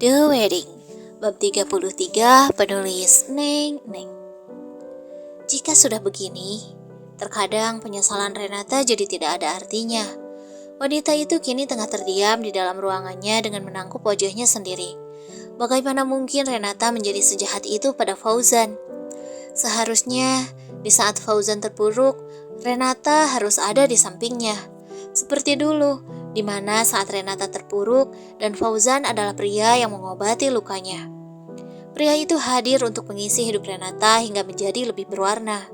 The Wedding, bab 33, penulis Neng Neng. Jika sudah begini, terkadang penyesalan Renata jadi tidak ada artinya. Wanita itu kini tengah terdiam di dalam ruangannya dengan menangkup wajahnya sendiri. Bagaimana mungkin Renata menjadi sejahat itu pada Fauzan? Seharusnya di saat Fauzan terpuruk, Renata harus ada di sampingnya. Seperti dulu, di mana saat Renata terpuruk dan Fauzan adalah pria yang mengobati lukanya. Pria itu hadir untuk mengisi hidup Renata hingga menjadi lebih berwarna.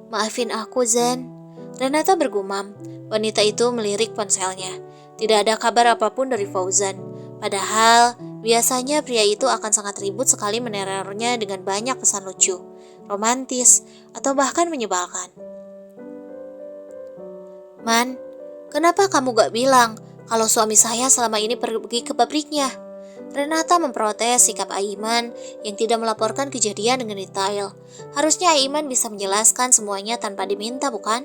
"Maafin aku, Zan," Renata bergumam. Wanita itu melirik ponselnya. Tidak ada kabar apapun dari Fauzan. Padahal, biasanya pria itu akan sangat ribut sekali menerornya dengan banyak pesan lucu, romantis, atau bahkan menyebalkan. "Man, kenapa kamu gak bilang kalau suami saya selama ini pergi ke pabriknya?" Renata memprotes sikap Aiman yang tidak melaporkan kejadian dengan detail. Harusnya Aiman bisa menjelaskan semuanya tanpa diminta, bukan?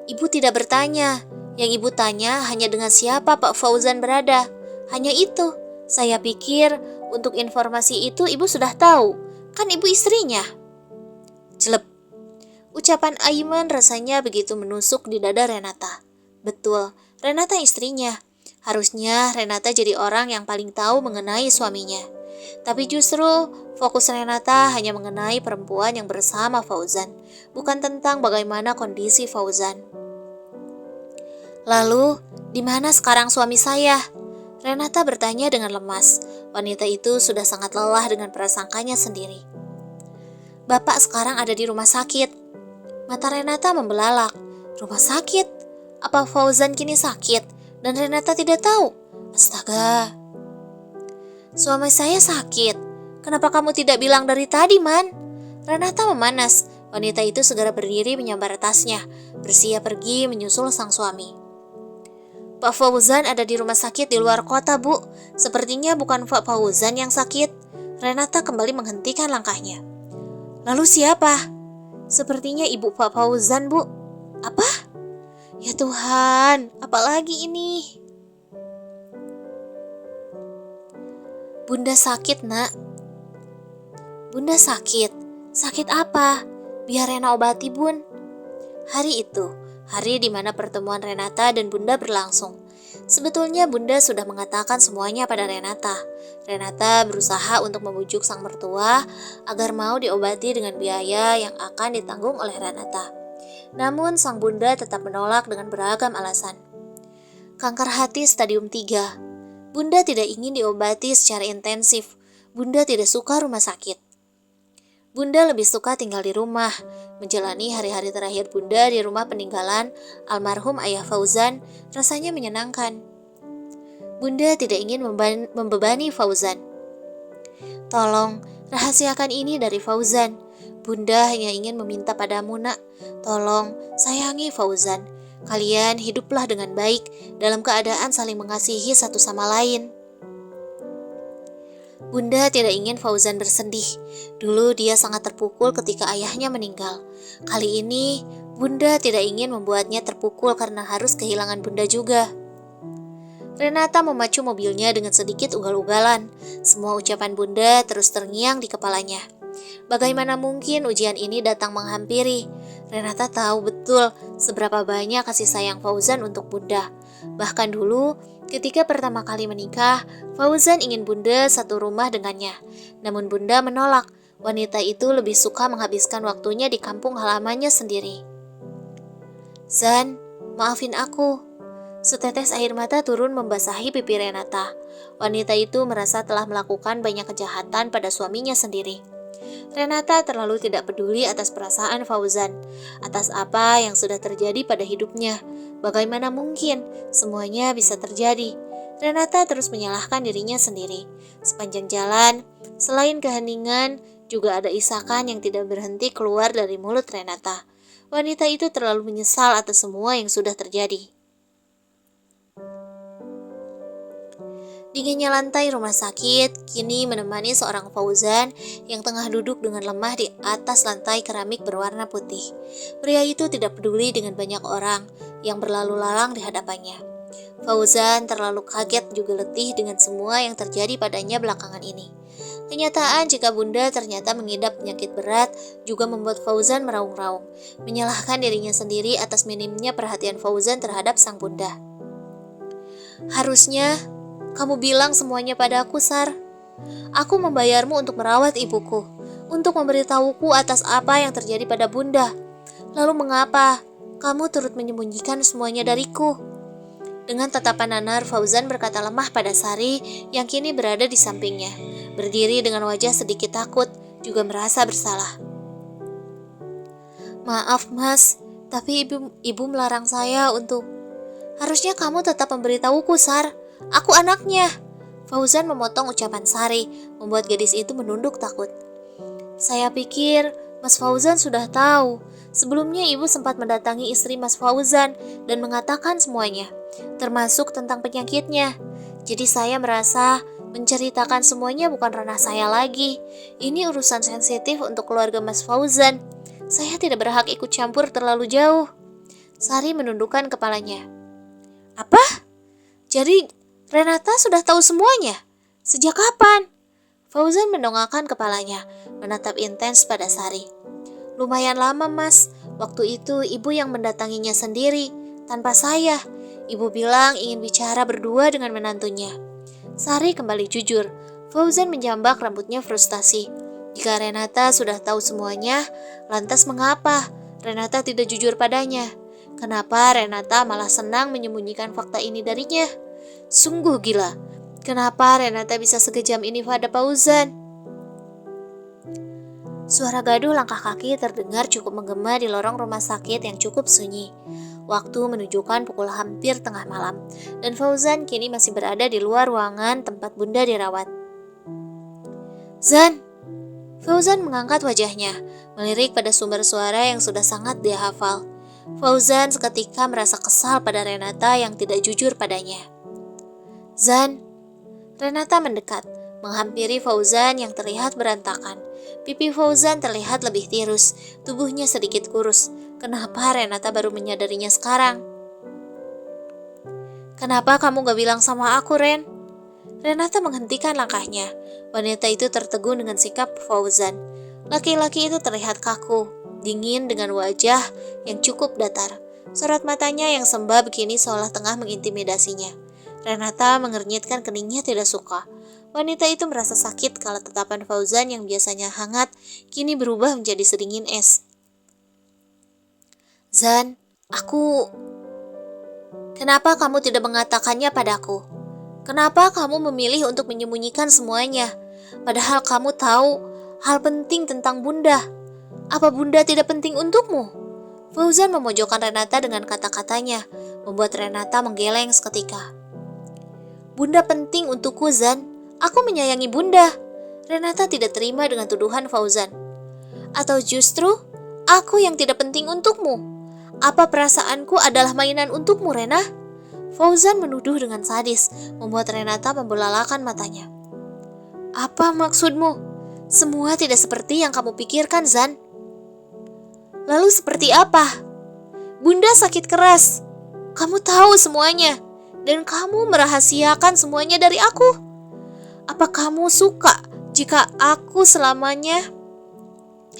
"Ibu tidak bertanya. Yang ibu tanya hanya dengan siapa Pak Fauzan berada. Hanya itu. Saya pikir untuk informasi itu ibu sudah tahu. Kan ibu istrinya." Jelek. Ucapan Aiman rasanya begitu menusuk di dada Renata. Betul, Renata istrinya. Harusnya Renata jadi orang yang paling tahu mengenai suaminya. Tapi justru fokus Renata hanya mengenai perempuan yang bersama Fauzan, bukan tentang bagaimana kondisi Fauzan. "Lalu, di mana sekarang suami saya?" Renata bertanya dengan lemas. Wanita itu sudah sangat lelah dengan prasangkanya sendiri. "Bapak sekarang ada di rumah sakit." Mata Renata membelalak. Rumah sakit? Apa Fauzan kini sakit dan Renata tidak tahu? Astaga. "Suami saya sakit. Kenapa kamu tidak bilang dari tadi, Man?" Renata memanas. Wanita itu segera berdiri menyambar tasnya, bersiap pergi menyusul sang suami. "Pak Fauzan ada di rumah sakit di luar kota, Bu. Sepertinya bukan Pak Fauzan yang sakit." Renata kembali menghentikan langkahnya. "Lalu siapa?" "Sepertinya ibu Pak Fauzan, Bu." "Apa? Ya Tuhan, apalagi ini?" "Bunda sakit, Nak." "Bunda sakit? Sakit apa? Biar Rena obati, Bun." Hari itu, hari di mana pertemuan Renata dan Bunda berlangsung. Sebetulnya Bunda sudah mengatakan semuanya pada Renata. Renata berusaha untuk membujuk sang mertua agar mau diobati dengan biaya yang akan ditanggung oleh Renata. Namun sang Bunda tetap menolak dengan beragam alasan. Kanker hati stadium 3. Bunda tidak ingin diobati secara intensif. Bunda tidak suka rumah sakit. Bunda lebih suka tinggal di rumah, menjalani hari-hari terakhir Bunda di rumah peninggalan almarhum ayah Fauzan rasanya menyenangkan. Bunda tidak ingin membebani Fauzan. "Tolong, rahasiakan ini dari Fauzan. Bunda hanya ingin meminta padamu, Nak. Tolong, sayangi Fauzan. Kalian hiduplah dengan baik dalam keadaan saling mengasihi satu sama lain." Bunda tidak ingin Fauzan bersedih. Dulu dia sangat terpukul ketika ayahnya meninggal. Kali ini, Bunda tidak ingin membuatnya terpukul karena harus kehilangan Bunda juga. Renata memacu mobilnya dengan sedikit ugal-ugalan. Semua ucapan Bunda terus terngiang di kepalanya. Bagaimana mungkin ujian ini datang menghampiri? Renata tahu betul seberapa banyak kasih sayang Fauzan untuk Bunda. Bahkan dulu, ketika pertama kali menikah, Fauzan ingin Bunda satu rumah dengannya. Namun Bunda menolak. Wanita itu lebih suka menghabiskan waktunya di kampung halamannya sendiri. "Zan, maafin aku." Setetes air mata turun membasahi pipi Renata. Wanita itu merasa telah melakukan banyak kejahatan pada suaminya sendiri. Renata terlalu tidak peduli atas perasaan Fauzan, atas apa yang sudah terjadi pada hidupnya. Bagaimana mungkin semuanya bisa terjadi? Renata terus menyalahkan dirinya sendiri. Sepanjang jalan, selain keheningan, juga ada isakan yang tidak berhenti keluar dari mulut Renata. Wanita itu terlalu menyesal atas semua yang sudah terjadi. Dinginnya lantai rumah sakit kini menemani seorang Fauzan yang tengah duduk dengan lemah di atas lantai keramik berwarna putih. Pria itu tidak peduli dengan banyak orang yang berlalu lalang di hadapannya. Fauzan terlalu kaget juga letih dengan semua yang terjadi padanya belakangan ini. Kenyataan jika Bunda ternyata mengidap penyakit berat juga membuat Fauzan meraung-raung, menyalahkan dirinya sendiri atas minimnya perhatian Fauzan terhadap sang Bunda. Harusnya kamu bilang semuanya padaku, Sar. Aku membayarmu untuk merawat ibuku, untuk memberitahuku atas apa yang terjadi pada Bunda. Lalu mengapa kamu turut menyembunyikan semuanya dariku? Dengan tatapan nanar, Fauzan berkata lemah pada Sari yang kini berada di sampingnya. Berdiri dengan wajah sedikit takut, juga merasa bersalah. Maaf mas, tapi ibu melarang saya untuk... Harusnya kamu tetap memberitahuku, Sar. Aku anaknya. Fauzan memotong ucapan Sari, membuat gadis itu menunduk takut. Saya pikir Mas Fauzan sudah tahu. Sebelumnya ibu sempat mendatangi istri Mas Fauzan dan mengatakan semuanya, termasuk tentang penyakitnya. Jadi saya merasa menceritakan semuanya bukan ranah saya lagi. Ini urusan sensitif untuk keluarga Mas Fauzan. Saya tidak berhak ikut campur terlalu jauh. Sari menundukkan kepalanya. Apa? Jadi Renata sudah tahu semuanya? Sejak kapan? Fauzan mendongakkan kepalanya, menatap intens pada Sari. Lumayan lama mas, waktu itu ibu yang mendatanginya sendiri, tanpa saya. Ibu bilang ingin bicara berdua dengan menantunya. Sari kembali jujur. Fauzan menjambak rambutnya frustasi. Jika Renata sudah tahu semuanya, lantas mengapa Renata tidak jujur padanya? Kenapa Renata malah senang menyembunyikan fakta ini darinya? Sungguh gila. Kenapa Renata bisa sekejam ini pada Fauzan? Suara gaduh langkah kaki terdengar cukup menggema di lorong rumah sakit yang cukup sunyi. Waktu menunjukkan pukul hampir tengah malam, dan Fauzan kini masih berada di luar ruangan tempat Bunda dirawat. Zan! Fauzan mengangkat wajahnya, melirik pada sumber suara yang sudah sangat dia hafal. Fauzan seketika merasa kesal pada Renata yang tidak jujur padanya. Zan! Renata mendekat, menghampiri Fauzan yang terlihat berantakan. Pipi Fauzan terlihat lebih tirus, tubuhnya sedikit kurus. Kenapa Renata baru menyadarinya sekarang? Kenapa kamu gak bilang sama aku, Ren? Renata menghentikan langkahnya. Wanita itu tertegun dengan sikap Fauzan. Laki-laki itu terlihat kaku, dingin dengan wajah yang cukup datar. Sorot matanya yang sembab kini seolah tengah mengintimidasinya. Renata mengernyitkan keningnya tidak suka. Wanita itu merasa sakit kala tatapan Fauzan yang biasanya hangat, kini berubah menjadi sedingin es. Zan, Kenapa kamu tidak mengatakannya padaku? Kenapa kamu memilih untuk menyembunyikan semuanya? Padahal kamu tahu hal penting tentang Bunda. Apa Bunda tidak penting untukmu? Fauzan memojokkan Renata dengan kata-katanya, membuat Renata menggeleng seketika. Bunda penting untukku, Zan. Aku menyayangi Bunda. Renata tidak terima dengan tuduhan Fauzan. Atau justru, aku yang tidak penting untukmu? Apa perasaanku adalah mainan untukmu, Rena? Fauzan menuduh dengan sadis, membuat Renata membelalakan matanya. Apa maksudmu? Semua tidak seperti yang kamu pikirkan, Zan. Lalu seperti apa? Bunda sakit keras. Kamu tahu semuanya. Dan kamu merahasiakan semuanya dari aku. Apa kamu suka jika aku selamanya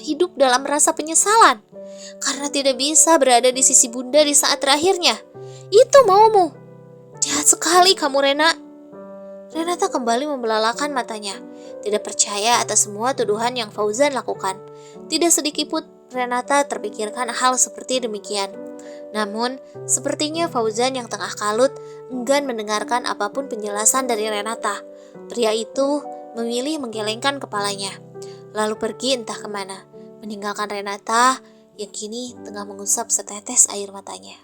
hidup dalam rasa penyesalan karena tidak bisa berada di sisi Bunda di saat terakhirnya? Itu maumu. Jahat sekali kamu, Rena. Renata kembali membelalakan matanya, tidak percaya atas semua tuduhan yang Fauzan lakukan. Tidak sedikit pun Renata terpikirkan hal seperti demikian. Namun, sepertinya Fauzan yang tengah kalut enggan mendengarkan apapun penjelasan dari Renata. Pria itu memilih menggelengkan kepalanya, lalu pergi entah kemana, meninggalkan Renata yang kini tengah mengusap setetes air matanya.